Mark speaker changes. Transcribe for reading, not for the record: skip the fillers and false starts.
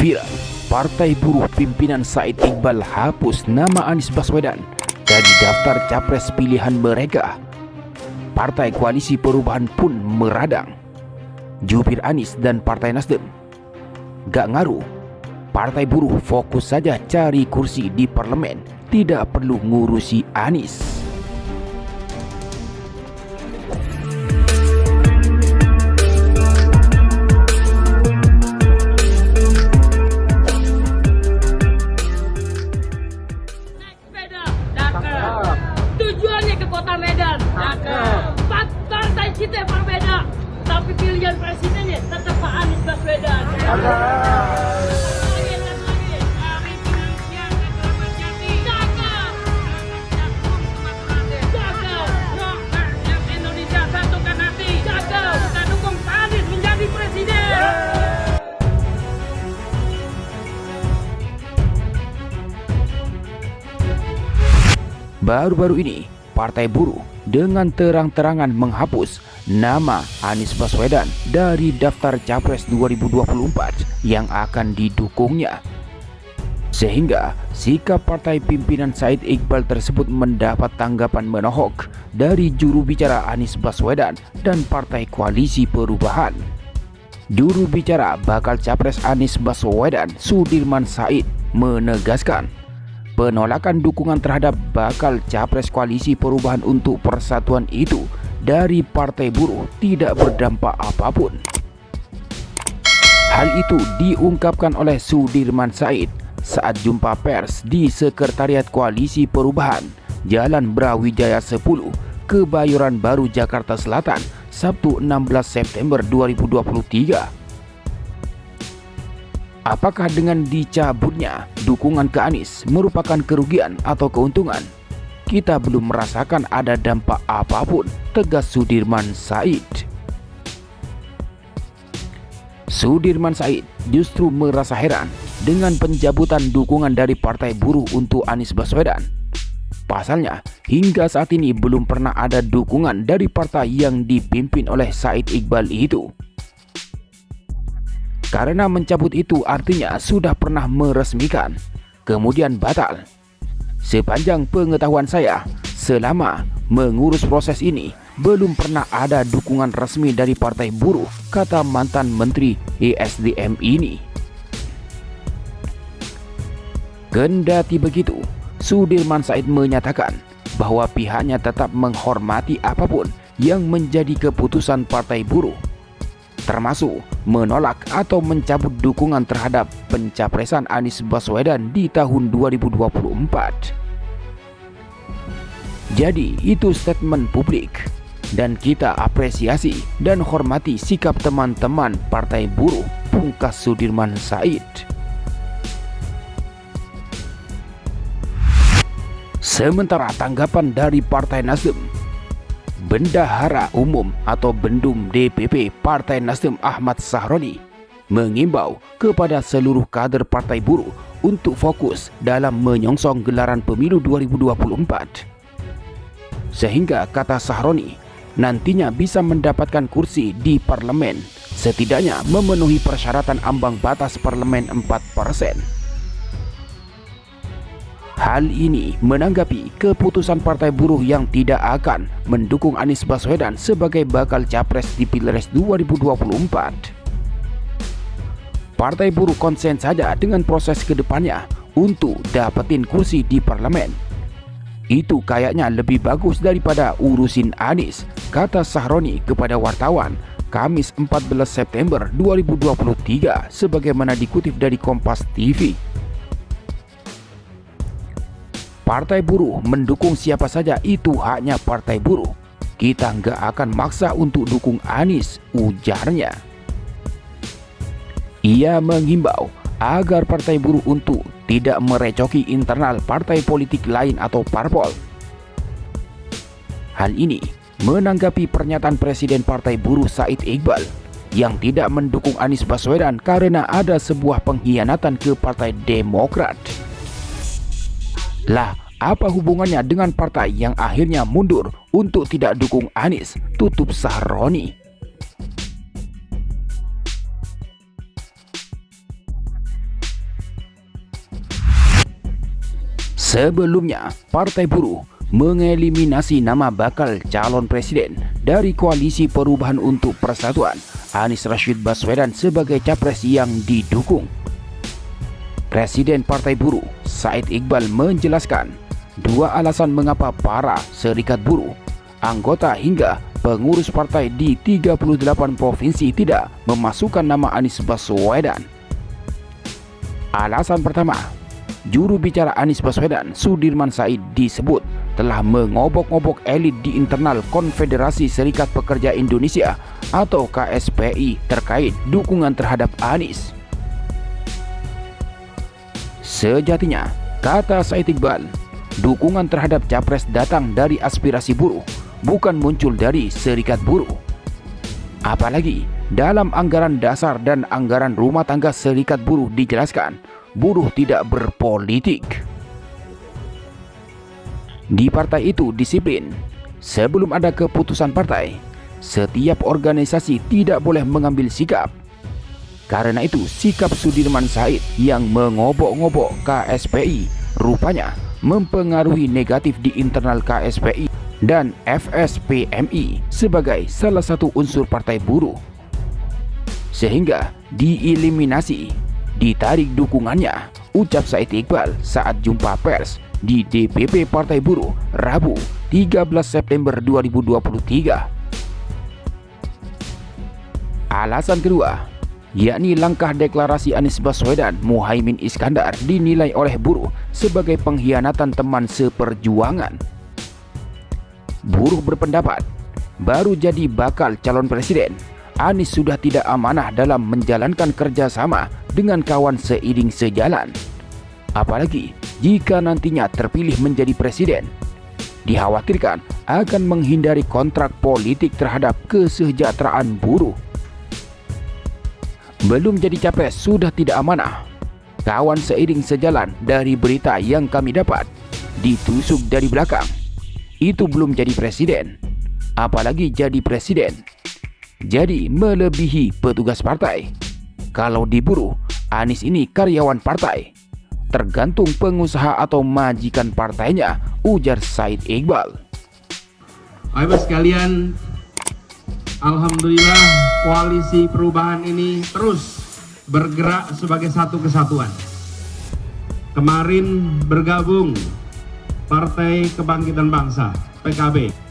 Speaker 1: Viral, Partai Buruh pimpinan Said Iqbal hapus nama Anies Baswedan dari daftar capres pilihan mereka. Partai Koalisi Perubahan pun meradang. Jubir Anies dan Partai Nasdem. Gak ngaruh, Partai Buruh fokus saja cari kursi di parlemen, tidak perlu ngurusi Anies.
Speaker 2: Tujuannya ke kota Medan, partai kita berbeda, tapi pilihan presidennya tetap Pak Anies Baswedan. Indonesia satukan hati, kita dukung Pak Anies menjadi presiden.
Speaker 1: Baru-baru ini, Partai Buruh dengan terang-terangan menghapus nama Anies Baswedan dari daftar Capres 2024 yang akan didukungnya. Sehingga sikap partai pimpinan Said Iqbal tersebut mendapat tanggapan menohok dari juru bicara Anies Baswedan dan Partai Koalisi Perubahan. Juru bicara bakal Capres Anies Baswedan, Sudirman Said, menegaskan penolakan dukungan terhadap bakal Capres Koalisi Perubahan untuk Persatuan itu dari Partai Buruh tidak berdampak apapun. Hal itu diungkapkan oleh Sudirman Said saat jumpa pers di Sekretariat Koalisi Perubahan, Jalan Brawijaya 10, Kebayoran Baru, Jakarta Selatan, Sabtu 16 September 2023. Apakah dengan dicabutnya dukungan ke Anies merupakan kerugian atau keuntungan? Kita belum merasakan ada dampak apapun, tegas Sudirman Said. Sudirman Said justru merasa heran dengan pencabutan dukungan dari Partai Buruh untuk Anies Baswedan. Pasalnya, hingga saat ini belum pernah ada dukungan dari partai yang dipimpin oleh Said Iqbal itu. Karena mencabut itu artinya sudah pernah meresmikan, kemudian batal. Sepanjang pengetahuan saya, selama mengurus proses ini, belum pernah ada dukungan resmi dari Partai Buruh, kata mantan Menteri ESDM ini. Kendati begitu, Sudirman Said menyatakan bahwa pihaknya tetap menghormati apapun yang menjadi keputusan Partai Buruh, termasuk menolak atau mencabut dukungan terhadap pencapresan Anies Baswedan di tahun 2024. Jadi itu statement publik, dan kita apresiasi dan hormati sikap teman-teman Partai Buruh, pungkas Sudirman Said. Sementara tanggapan dari Partai Nasdem, Bendahara Umum atau Bendum DPP Partai Nasdem Ahmad Sahroni mengimbau kepada seluruh kader Partai Buruh untuk fokus dalam menyongsong gelaran pemilu 2024. Sehingga, kata Sahroni, nantinya bisa mendapatkan kursi di parlemen, setidaknya memenuhi persyaratan ambang batas parlemen 4%. Hal ini menanggapi keputusan Partai Buruh yang tidak akan mendukung Anies Baswedan sebagai bakal capres di Pilpres 2024. Partai Buruh konsen saja dengan proses kedepannya untuk dapetin kursi di parlemen. Itu kayaknya lebih bagus daripada urusin Anies, kata Sahroni kepada wartawan Kamis 14 September 2023 sebagaimana dikutip dari Kompas TV. Partai Buruh mendukung siapa saja, itu haknya Partai Buruh. Kita nggak akan maksa untuk dukung Anies, ujarnya. Ia menghimbau agar Partai Buruh untuk tidak merecoki internal partai politik lain atau parpol. Hal ini menanggapi pernyataan Presiden Partai Buruh Said Iqbal yang tidak mendukung Anies Baswedan karena ada sebuah pengkhianatan ke Partai Demokrat. Lah, apa hubungannya dengan partai yang akhirnya mundur untuk tidak dukung Anies? Tutup Sahroni. Sebelumnya, Partai Buruh mengeliminasi nama bakal calon presiden dari Koalisi Perubahan untuk Persatuan, Anies Rashid Baswedan, sebagai capres yang didukung. Presiden Partai Buruh, Said Iqbal, menjelaskan dua alasan mengapa para serikat buruh, anggota hingga pengurus partai di 38 provinsi tidak memasukkan nama Anies Baswedan. Alasan pertama, juru bicara Anies Baswedan, Sudirman Said, disebut telah mengobok-ngobok elit di internal Konfederasi Serikat Pekerja Indonesia atau KSPI terkait dukungan terhadap Anies. Sejatinya, kata Said Iqbal, dukungan terhadap capres datang dari aspirasi buruh, bukan muncul dari serikat buruh. Apalagi dalam anggaran dasar dan anggaran rumah tangga serikat buruh dijelaskan, buruh tidak berpolitik. Di partai itu disiplin. Sebelum ada keputusan partai, setiap organisasi tidak boleh mengambil sikap. Karena itu, sikap Sudirman Said yang mengobok-ngobok KSPI rupanya mempengaruhi negatif di internal KSPI dan FSPMI sebagai salah satu unsur partai buruh. Sehingga dieliminasi, ditarik dukungannya, ucap Said Iqbal saat jumpa pers di DPP Partai Buruh Rabu 13 September 2023. Alasan kedua, yakni langkah deklarasi Anies Baswedan Muhaimin Iskandar dinilai oleh buruh sebagai pengkhianatan teman seperjuangan. Buruh berpendapat, baru jadi bakal calon presiden, Anies sudah tidak amanah dalam menjalankan kerjasama dengan kawan seiring sejalan. Apalagi jika nantinya terpilih menjadi presiden, dikhawatirkan akan menghindari kontrak politik terhadap kesejahteraan buruh. Belum jadi capres sudah tidak amanah. Kawan seiring sejalan, dari berita yang kami dapat, ditusuk dari belakang. Itu belum jadi presiden, apalagi jadi presiden. Jadi melebihi petugas partai. Kalau di buruh, Anies ini karyawan partai, tergantung pengusaha atau majikan partainya, ujar Said Iqbal.
Speaker 3: Bapak sekalian, alhamdulillah koalisi perubahan ini terus bergerak sebagai satu kesatuan. Kemarin bergabung Partai Kebangkitan Bangsa, PKB.